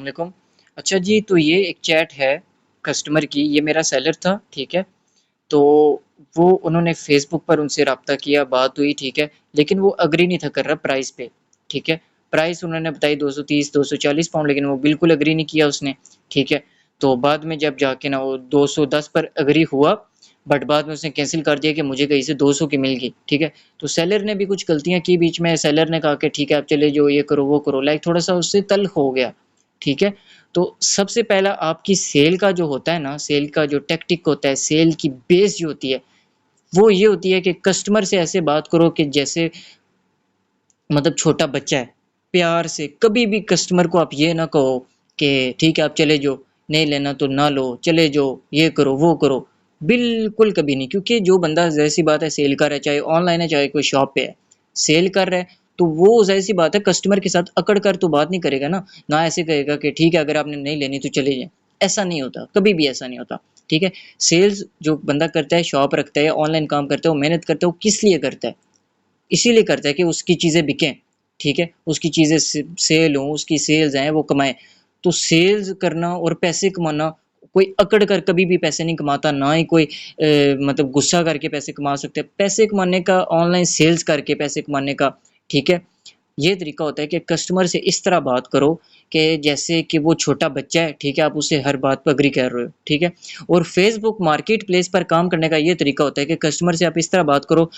वालेकुम। अच्छा जी, तो ये एक चैट है कस्टमर की, ये मेरा सेलर था, ठीक है? तो वो उन्होंने फ़ेसबुक पर उनसे राब्ता किया, बात हुई, ठीक है? लेकिन वो एग्री नहीं था कर रहा प्राइस पे, ठीक है? प्राइस उन्होंने बताई 230 240 पाउंड, लेकिन वो बिल्कुल एग्री नहीं किया उसने, ठीक है? तो बाद में जब जाके ना वो 210 पर एग्री हुआ, बट बाद में उसने कैंसल कर दिया कि मुझे कहीं से 200 की मिल गई, ठीक है? तो सेलर ने भी कुछ गलतियाँ की बीच में, सेलर ने कहा कि ठीक है आप चले जाओ, ये करो, वो करो, लाइक थोड़ा-सा उससे तल्ख़ हो गया, ठीक है? तो सबसे पहला आपकी सेल का जो होता है ना, सेल का जो टैक्टिक होता है, सेल की बेस जो होती है, वो ये होती है कि कस्टमर से ऐसे बात करो कि जैसे मतलब छोटा बच्चा है। प्यार से कभी भी कस्टमर को आप ये ना कहो कि ठीक है आप चले जाओ, नहीं लेना तो ना लो, चले जाओ, ये करो, वो करो। बिल्कुल कभी नहीं, क्योंकि जो बंदा ज़ाहिर-सी बात है सेल कर रहा है, चाहे ऑनलाइन है, चाहे कोई शॉप पे है, सेल कर रहा है, तो वो ज़ाहिर-सी बात है कस्टमर के साथ अकड़ कर तो बात नहीं करेगा ना। ना ऐसे कहेगा कि ठीक है अगर आपने नहीं लेनी तो चले जाएँ। ऐसा नहीं होता, कभी भी ऐसा नहीं होता, ठीक है? सेल्स जो बंदा करता है, शॉप रखता है, ऑनलाइन काम करता है, वो मेहनत करता है, वो किस लिए करता है? इसीलिए करता है कि उसकी चीज़ें बिकें, ठीक है? उसकी चीज़ें सेल हों, उसकी सेल्स आएँ, वो कमाए। तो सेल्स करना और पैसे कमाना, कोई अकड़ कर कभी भी पैसे नहीं कमाता, ना ही कोई मतलब गुस्सा करके पैसे कमा सकते हैं। पैसे कमाने का, ऑनलाइन सेल्स करके पैसे कमाने का, ठीक है? ये तरीका होता है कि कस्टमर से इस तरह बात करो कि जैसे कि वो छोटा बच्चा है, ठीक है? आप उससे हर बात पे एग्री कर रहे हो, ठीक है? और फ़ेसबुक मार्केटप्लेस पर काम करने का ये तरीका होता है कि कस्टमर से आप इस तरह बात करो,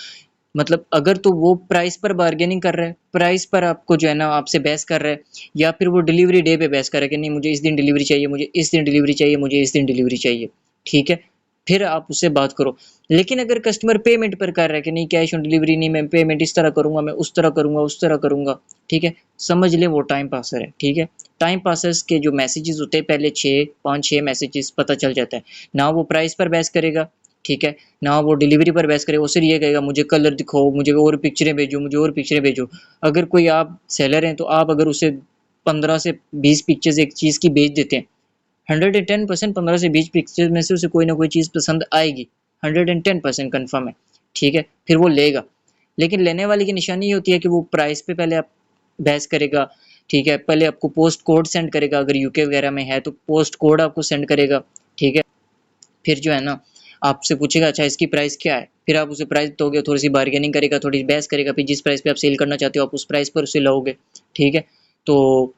मतलब अगर तो वो प्राइस पर बार्गेनिंग कर रहा है, प्राइस पर आपको जो है ना आपसे बहस कर रहा है, या फिर वो डिलीवरी डे पे बहस कर रहा है कि नहीं मुझे इस दिन डिलीवरी चाहिए, मुझे इस दिन डिलीवरी चाहिए, मुझे इस दिन डिलीवरी चाहिए, ठीक है? फिर आप उससे बात करो। लेकिन अगर कस्टमर पेमेंट पर कर रहा है कि नहीं कैश ऑन डिलीवरी नहीं, मैं पेमेंट इस तरह करूँगा, मैं उस तरह करूँगा, उस तरह करूँगा, ठीक है? समझ लें वो टाइम पासर है, ठीक है? टाइम पासर्स के जो मैसेजेस होते हैं पहले 6 5-6 मैसेजेस पता चल जाता है। ना वो प्राइस पर बहस करेगा, ठीक है? ना वो डिलीवरी पर बहस करे, वो सिर्फ ये कहेगा मुझे कलर दिखाओ, मुझे और पिक्चरें भेजो, मुझे और पिक्चरें भेजो। अगर कोई आप सेलर हैं तो आप अगर उसे 15 से 20 पिक्चर्स एक चीज़ की भेज देते हैं, 110% 15 से 20 पिक्चर्स में से उसे कोई ना कोई चीज़ पसंद आएगी, 110% कन्फर्म है, ठीक है? फिर वो लेगा। लेकिन लेने वाले की निशानी ये होती है कि वो प्राइस पे पहले आप बहस करेगा, ठीक है? पहले आपको पोस्ट कोड सेंड करेगा, अगर यूके वगैरह में है तो पोस्ट कोड आपको सेंड करेगा, ठीक है? फिर जो है ना आपसे पूछेगा अच्छा इसकी प्राइस क्या है? फिर आप उसे प्राइस दोगे, थोड़ी-सी बार्गेनिंग करेगा, थोड़ी बहस करेगा, फिर जिस प्राइस पे आप सेल करना चाहते हो आप उस प्राइस पर उसे लाओगे, ठीक है? तो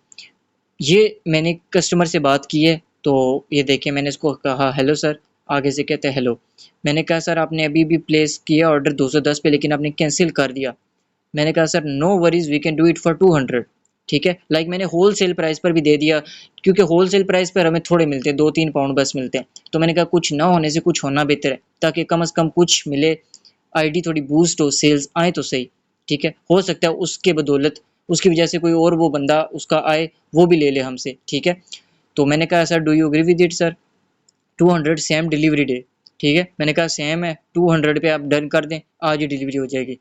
ये मैंने कस्टमर से बात की है, तो ये देखिए मैंने इसको कहा हेलो सर, आगे से कहते हैं हेलो। मैंने कहा सर आपने अभी भी प्लेस किया ऑर्डर 210 पे, लेकिन आपने कैंसल कर दिया। मैंने कहा sir no worries we can do it for 200, ठीक है? लाइक मैंने होलसेल प्राइस पर भी दे दिया, क्योंकि होलसेल प्राइस पर हमें थोड़े मिलते हैं, 2-3 पाउंड बस मिलते हैं। तो मैंने कहा कुछ ना होने से कुछ होना बेहतर है, ताकि कम से कम कुछ मिले, आईडी थोड़ी बूस्ट हो, सेल्स आए तो सही, ठीक है? हो सकता है उसके बदौलत, उसकी वजह से कोई और वो बंदा उसका आए, वो भी ले ले हमसे, ठीक है? तो मैंने कहा sir do you agree with it sir? 200 same delivery day, ठीक है? मैंने कहा सेम है, 200 पे आप डन कर दें, आज ही डिलीवरी हो जाएगी।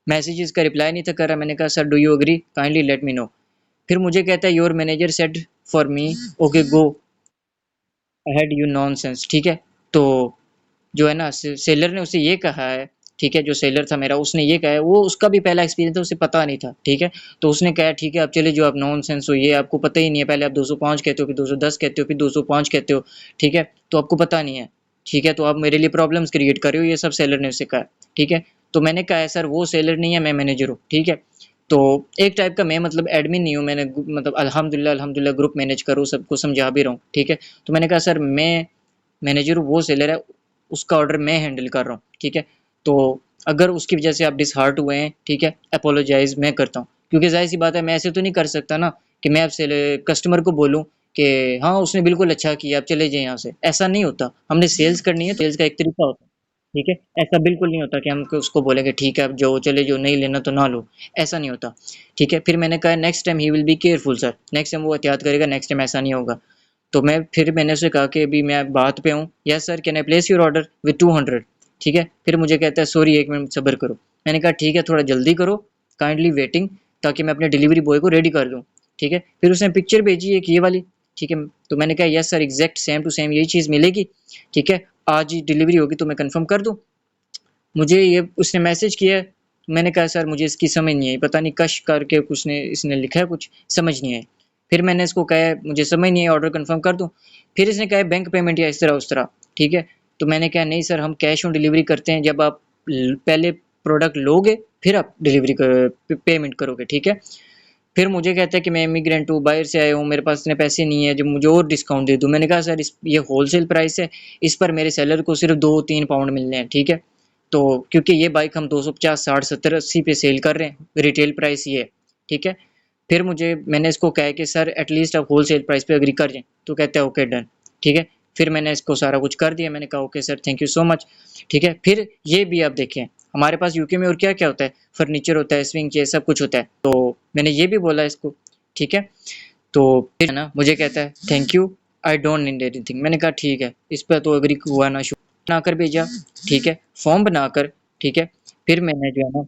मैसेजेस का रिप्लाई नहीं था कर रहा, मैंने कहा sir do you agree? Kindly let me know. फिर मुझे कहता है your manager said for me okay go ahead you nonsense, ठीक है? तो जो है ना सेलर ने उसे ये कहा है, ठीक है? जो सेलर था मेरा उसने ये कहा है, वो उसका भी पहला एक्सपीरियंस था, उसे पता नहीं था, ठीक है? तो उसने कहा ठीक है आप चले जाओ, आप नॉनसेंस हो, ये आपको पता ही नहीं है, पहले आप 205 कहते हो, फिर 210 कहते हो, फिर 205 कहते हो, ठीक है? तो आपको पता नहीं है, ठीक है? तो आप मेरे लिए प्रॉब्लम्स क्रिएट कर रहे हो, ये सब सेलर ने उससे कहा, ठीक है? तो मैंने कहा है सर वो सेलर नहीं है, मैं मैनेजर हूँ, ठीक है? तो एक टाइप का मैं मतलब एडमिन नहीं हूँ, मैंने मतलब अल्हम्दुलिल्लाह ग्रुप मैनेज करूँ, सबको समझा भी रहा हूँ, ठीक है? तो मैंने कहा सर मैं मैनेजर हूँ, वो सेलर है, उसका ऑर्डर मैं हैंडल कर रहा हूँ, ठीक है? तो अगर उसकी वजह से आप डिसहार्ट हुए हैं, ठीक है? अपोलोजाइज़ मैं करता हूँ, क्योंकि ज़ाहिर-सी बात है मैं ऐसे तो नहीं कर सकता ना कि मैं आपसे कस्टमर को बोलूँ कि हाँ, उसने बिल्कुल अच्छा किया, आप चले जाइए यहाँ से, ऐसा नहीं होता। हमने सेल्स करनी है, सेल्स का एक तरीका होता है, ठीक है? ऐसा बिल्कुल नहीं होता कि हम उसको बोलेंगे ठीक है, आप जाओ, चले जाओ, नहीं लेना तो ना लो, ऐसा नहीं होता, ठीक है? फिर मैंने कहा next time he will be careful sir, next time वो एहतियात करेगा, नेक्स्ट टाइम ऐसा नहीं होगा। तो मैंने उसे कहा कि अभी मैं बात पे हूँ, yes sir can I place your order with 200, ठीक है? फिर मुझे कहता है सॉरी 1 मिनट सब्र करो। मैंने कहा ठीक है थोड़ा जल्दी करो, काइंडली वेटिंग, ताकि मैं अपने डिलीवरी बॉय को रेडी कर दूँ, ठीक है? फिर उसने पिक्चर भेजी एक ये वाली, ठीक है? तो मैंने कहा yes sir exact same to same यही चीज़ मिलेगी, ठीक है? आज ही डिलीवरी होगी तो मैं कंफर्म कर दूँ। मुझे ये उसने मैसेज किया है, मैंने कहा सर मुझे इसकी समझ नहीं आई, पता नहीं कश करके कुछ ने इसने लिखा है कुछ, समझ नहीं आई। फिर मैंने इसको कहा मुझे समझ नहीं है, ऑर्डर कंफर्म कर दूं? फिर इसने कहा बैंक पेमेंट या इस तरह उस तरह, ठीक है। तो मैंने कहा नहीं सर, हम कैश ऑन डिलीवरी करते हैं, जब आप पहले प्रोडक्ट लोगे फिर आप डिलीवरी पेमेंट करोगे, ठीक है। फिर मुझे कहता है कि मैं इमिग्रेंट हूँ, बाहर से आया हूँ, मेरे पास इतने पैसे नहीं है जो मुझे और डिस्काउंट दे दूँ। मैंने कहा सर ये होलसेल प्राइस है, इस पर मेरे सेलर को सिर्फ 2-3 पाउंड मिलने हैं, ठीक है। तो क्योंकि ये बाइक हम 250, 60, 70, 80 पे सेल कर रहे हैं, रिटेल प्राइस ये है, ठीक है। फिर मैंने इसको कहा कि सर एटलीस्ट आप होलसेल प्राइस पे एग्री कर जाएं। तो कहते हैं ओके डन, ठीक है। फिर मैंने इसको सारा कुछ कर दिया, मैंने कहा okay sir, thank you so much, ठीक है। फिर ये भी आप देखें, हमारे पास यूके में और क्या क्या होता है, फर्नीचर होता है, स्विंग चेयर, सब कुछ होता है। तो मैंने ये भी बोला इसको, ठीक है। तो फिर ना मुझे कहता है thank you, I don't need anything. मैंने कहा ठीक है, इस पर तो एग्री हुआ ना, शुरू बनाकर भेजा, ठीक है, फॉर्म बनाकर, ठीक है। फिर मैंने जो है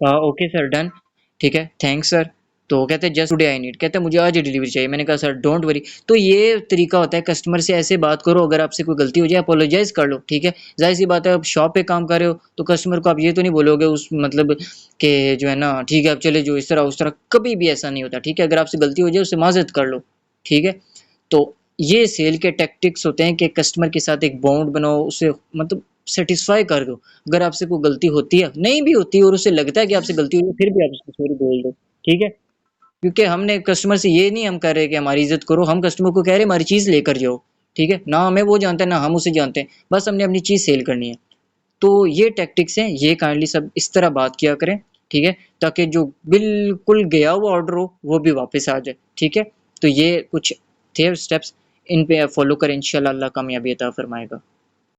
ना ओके सर डन, ठीक है, थैंक्स सर। तो कहते हैं जस्ट टुडे आई नीड, कहते हैं मुझे आज ही डिलीवरी चाहिए। मैंने कहा सर डोंट वरी। तो ये तरीका होता है, कस्टमर से ऐसे बात करो, अगर आपसे कोई गलती हो जाए अपोलोजाइज कर लो, ठीक है। जाहिर सी बात है, आप शॉप पे काम कर रहे हो तो कस्टमर को आप ये तो नहीं बोलोगे उस मतलब कि जो है ना ठीक है आप चले जो इस तरह उस तरह, कभी भी ऐसा नहीं होता, ठीक है। अगर आपसे गलती हो जाए उससे माजरत कर लो, ठीक है। तो ये सेल के टैक्टिक्स होते हैं कि कस्टमर के साथ एक बॉन्ड बनाओ, उसे मतलब सेटिस्फाई कर दो। अगर आपसे कोई गलती होती है, नहीं भी होती और उसे लगता है कि आपसे गलती हुई है, फिर भी आप उसको सॉरी बोल दो, ठीक है। क्योंकि हमने कस्टमर से ये नहीं हम कह रहे कि हमारी इज्जत करो, हम कस्टमर को कह रहे हमारी चीज लेकर जाओ, ठीक है। ना हमें वो जानता है ना हम उसे जानते हैं, बस हमने अपनी चीज सेल करनी है। तो ये टैक्टिक्स हैं, ये काइंडली सब इस तरह बात किया करें, ठीक है, ताकि जो बिल्कुल गया हुआ ऑर्डर हो वो भी वापस आ जाए, ठीक है। तो ये कुछ थे स्टेप्स, इन पे फॉलो करें, इंशाल्लाह अल्लाह कामयाबी अता फरमाएगा।